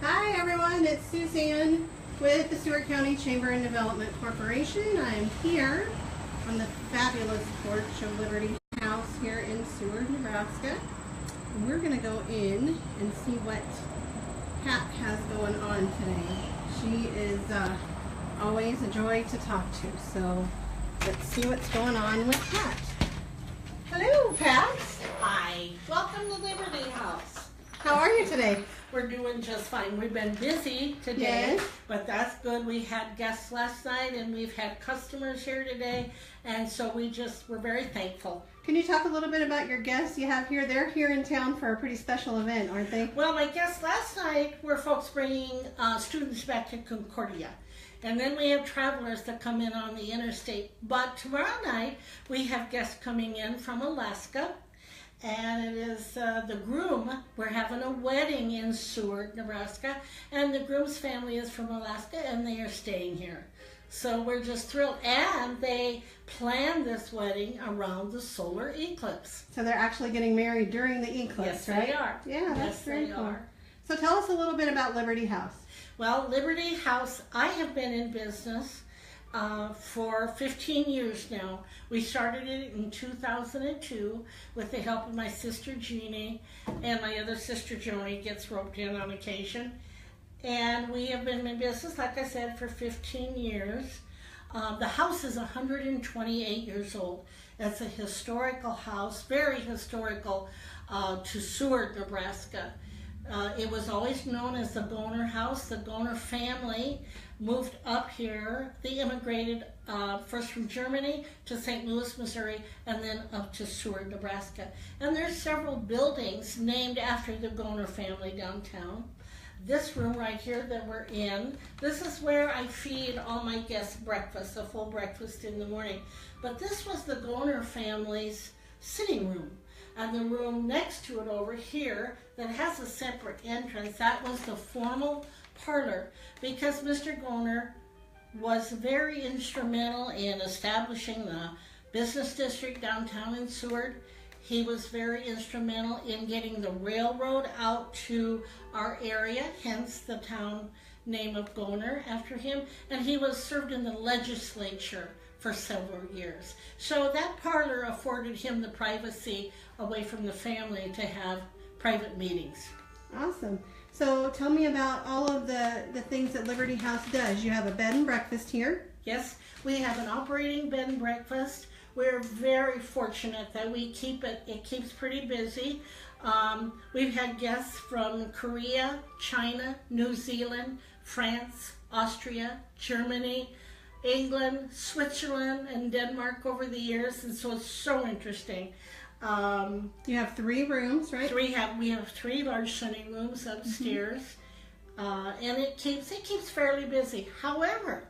Hi everyone, it's Suzanne with the Seward County Chamber and Development Corporation. I'm here on the fabulous porch of Liberty House here in Seward, Nebraska. And we're going to go in and see what Pat has going on today. She is always a joy to talk to, so let's see what's going on with Pat. Hello, Pat. Hi, welcome to Liberty House. How are you today? We're doing just fine. We've been busy today, Yes. but that's good. We had guests last night and we've had customers here today, and so we're very thankful. Can you talk a little bit about your guests you have here? They're here in town for a pretty special event, aren't they? Well, my guests last night were folks bringing students back to Concordia. And then we have travelers that come in on the interstate. But tomorrow night, we have guests coming in from Alaska. And it is the groom. We're having a wedding in Seward, Nebraska. And the groom's family is from Alaska, and they are staying here. So we're just thrilled. And they planned this wedding around the solar eclipse. So they're actually getting married during the eclipse, Yes, right? they are. Yeah, that's Yes, very they cool. are. So tell us a little bit about Liberty House. Well, Liberty House, I have been in business for 15 years now. We started it in 2002 with the help of my sister Jeannie, and my other sister Joni gets roped in on occasion. And we have been in business, like I said, for 15 years. The house is 128 years old. It's a historical house, very historical to Seward, Nebraska. It was always known as the Goner House. The Goner family moved up here. They immigrated first from Germany to St. Louis, Missouri, and then up to Seward, Nebraska. And there's several buildings named after the Goner family downtown. This room right here that we're in, this is where I feed all my guests breakfast, a full breakfast in the morning. But this was the Goner family's sitting room. And the room next to it over here that has a separate entrance, that was the formal parlor, because Mr. Goner was very instrumental in establishing the business district downtown in Seward. He was very instrumental in getting the railroad out to our area, hence the town name of Goner after him, and he was served in the legislature for several years. So that parlor afforded him the privacy away from the family to have private meetings. Awesome. So tell me about all of the things that Liberty House does. You have a bed and breakfast here. Yes, we have an operating bed and breakfast. We're very fortunate that we keep it keeps pretty busy. We've had guests from Korea, China, New Zealand, France, Austria, Germany, England, Switzerland, and Denmark over the years, and so it's so interesting. You have 3 rooms, right? We have 3 large sunning rooms upstairs, and it keeps fairly busy. However,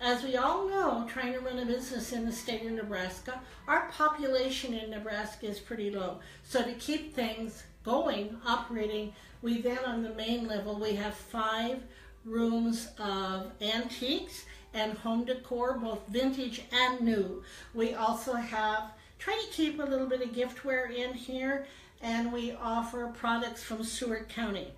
as we all know, trying to run a business in the state of Nebraska, our population in Nebraska is pretty low. So to keep things going, operating, we then on the main level, we have 5 rooms of antiques and home decor, both vintage and new. We also try to keep a little bit of giftware in here, and we offer products from Seward County.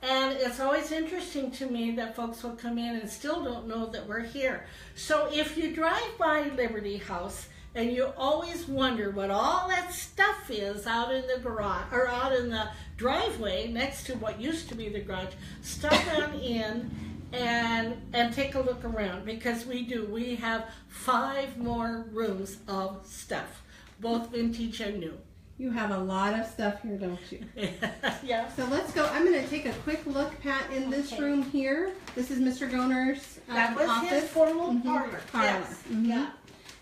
And it's always interesting to me that folks will come in and still don't know that we're here. So if you drive by Liberty House and you always wonder what all that stuff is out in the garage or out in the driveway next to what used to be the garage, stop on in and take a look around, because we have 5 more rooms of stuff, both vintage and new. You have a lot of stuff here, don't you? Yeah. So let's go. I'm going to take a quick look, Pat, in this room here. This is Mr. Goner's That was office. his formal parlor. Parlor. Yes. Mhm. Yeah.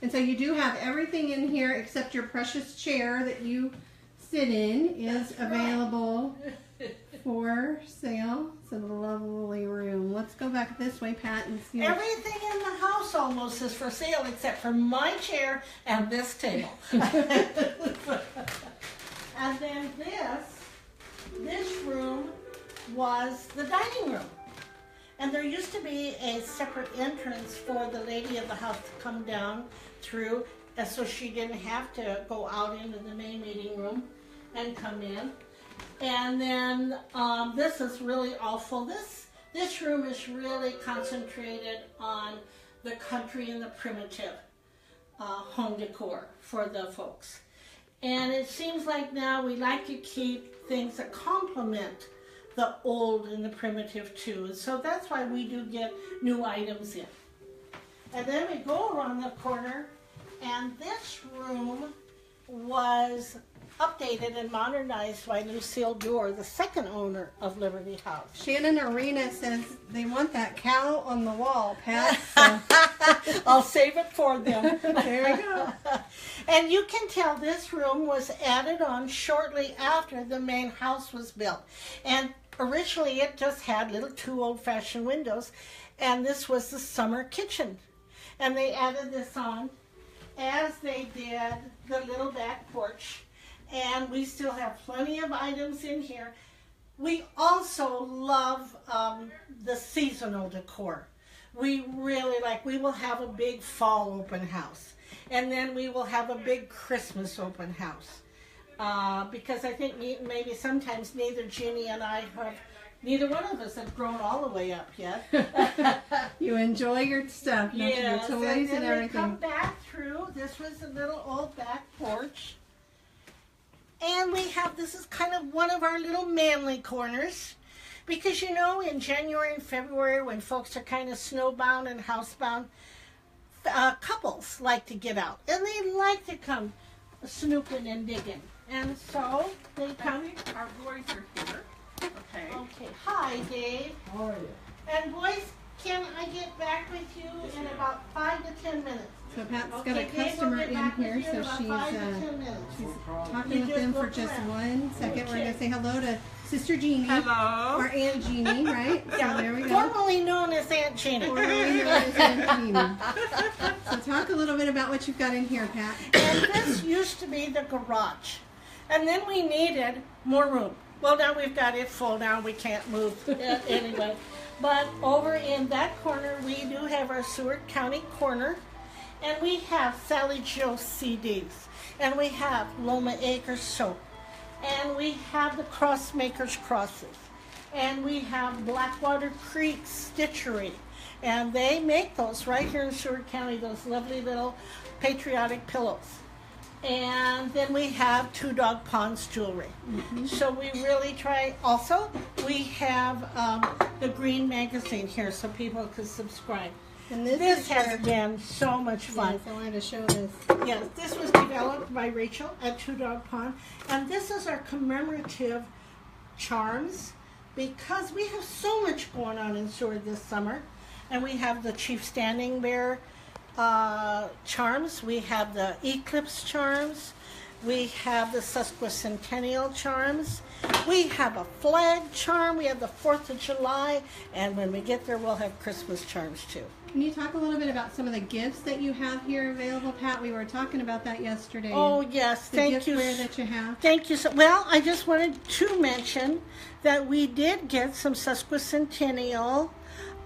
And so you do have everything in here except your precious chair that you sit in is That's right. available for sale. It's a lovely room. Let's go back this way, Pat, and see. Everything in the house almost is for sale except for my chair and this table. And then this room was the dining room. And there used to be a separate entrance for the lady of the house to come down through, so she didn't have to go out into the main meeting room and come in. And then this is really awful. This room is really concentrated on the country and the primitive home decor for the folks. And it seems like now we like to keep things that complement the old and the primitive too. And so that's why we do get new items in. And then we go around the corner, and this room was updated and modernized by Lucille Dorr, the second owner of Liberty House. Shannon Arena says they want that cow on the wall, Pat. So I'll save it for them. there you go. And you can tell this room was added on shortly after the main house was built. And originally it just had little 2 old-fashioned windows, and this was the summer kitchen. And they added this on as they did the little back porch. And we still have plenty of items in here. We also love the seasonal decor. We really like, we will have a big fall open house. And then we will have a big Christmas open house. Because I think maybe sometimes neither Jeannie and I have, neither one of us have grown all the way up yet. You enjoy your stuff, don't Yes, you? Your toys and and then we come everything. back through. This was a little old back porch. And we have, this is kind of one of our little manly corners. Because you know, in January and February, when folks are kind of snowbound and housebound, couples like to get out. And they like to come snooping and digging. And so they come. Our boys are here. Okay. Okay, hi Dave. How are you? And boys, can I get back with you in about 5 to 10 minutes? So Pat's got Okay, a Dave will customer get in back with here, you in so about she's 5 to 10 minutes. talking with just them for look just around. 1 second. We're Okay. gonna say hello to Sister Jeannie, Hello. or Aunt Jeannie, right? So there we go. Formerly known as Aunt Gina. Formerly known as Aunt Jeannie. So talk a little bit about what you've got in here, Pat. And this used to be the garage. And then we needed more room. Well, now we've got it full now. We can't move anyway. But over in that corner, we do have our Seward County corner. And we have Sally Joe CDs. And we have Loma Acres soap. And we have the Crossmakers crosses. And we have Blackwater Creek Stitchery. And they make those right here in Seward County, those lovely little patriotic pillows. And then we have Two Dog Ponds jewelry. So we really try. Also, we have the Green Magazine here so people can subscribe. And This is has your- been so much fun. Yes, I wanted to show this. Yes, this was developed by Rachel at Two Dog Pond. And this is our commemorative charms because we have so much going on in Seward this summer. And we have the Chief Standing Bear charms. We have the Eclipse charms. We have the Sesquicentennial charms. We have a flag charm. We have the 4th of July. And when we get there, we'll have Christmas charms too. Can you talk a little bit about some of the gifts that you have here available, Pat? We were talking about that yesterday. Oh, yes. the Thank you. giftware that you have. Thank you. Well, I just wanted to mention that we did get some sesquicentennial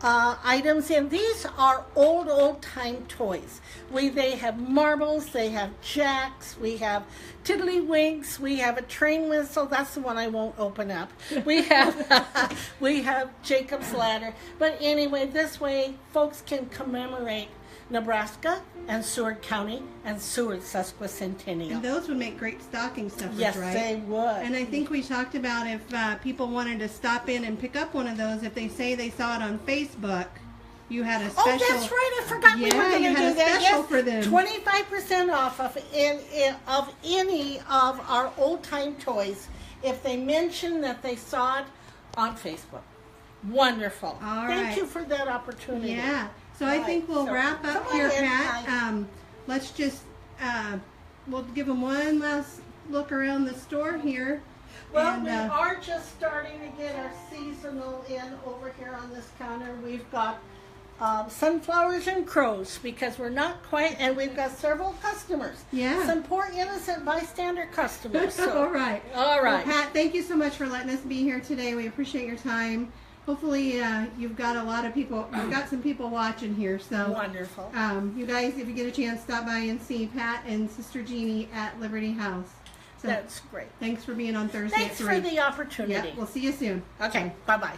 items, and these are old time toys. They have marbles, they have jacks, we have tiddlywinks, we have a train whistle. That's the one I won't open up. We have we have Jacob's ladder. But anyway, this way folks can commemorate Nebraska and Seward County and Seward Sesquicentennial. And those would make great stocking stuffers, Yes, right? they would. And I think we talked about if people wanted to stop in and pick up one of those, if they say they saw it on Facebook, you had a special. Oh, that's right. I forgot we were Yeah, going you to had do a that. special Yes, for them. 25% off of any of our old time toys if they mention that they saw it on Facebook. Wonderful. All Thank right. you for that opportunity. Yeah. So I Right, think we'll so wrap up come here, on in, Pat. Ty. Let's just we'll give them one last look around the store here. Well, And, we are just starting to get our seasonal in over here on this counter. We've got sunflowers and crows because we're not quite, and we've got several customers. Yeah. Some poor innocent bystander customers. So. All right. All right. Well, Pat, thank you so much for letting us be here today. We appreciate your time. Hopefully, you've got a lot of people. You've got some people watching here. So, Wonderful. you guys, if you get a chance, stop by and see Pat and Sister Jeannie at Liberty House. So That's great. thanks for being on Thursday Thanks at 3. for the opportunity. Yeah, we'll see you soon. Okay, bye-bye.